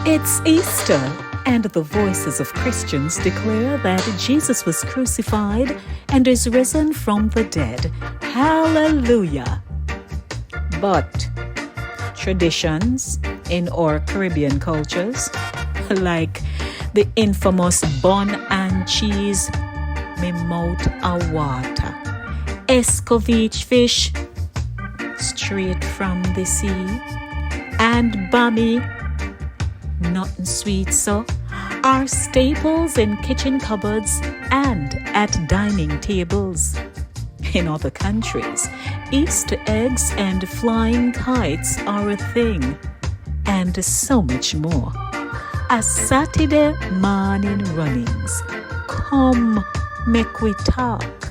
It's Easter, and the voices of Christians declare that Jesus was crucified and is risen from the dead. Hallelujah! But traditions in our Caribbean cultures, like the infamous bun and cheese, me mouth a water, escoveitch fish straight from the sea, and bammy, nothing sweet so, are staples in kitchen cupboards and at dining tables. In other countries, Easter eggs and flying kites are a thing, and so much more. A Satideh morning runnings. Come, make we talk.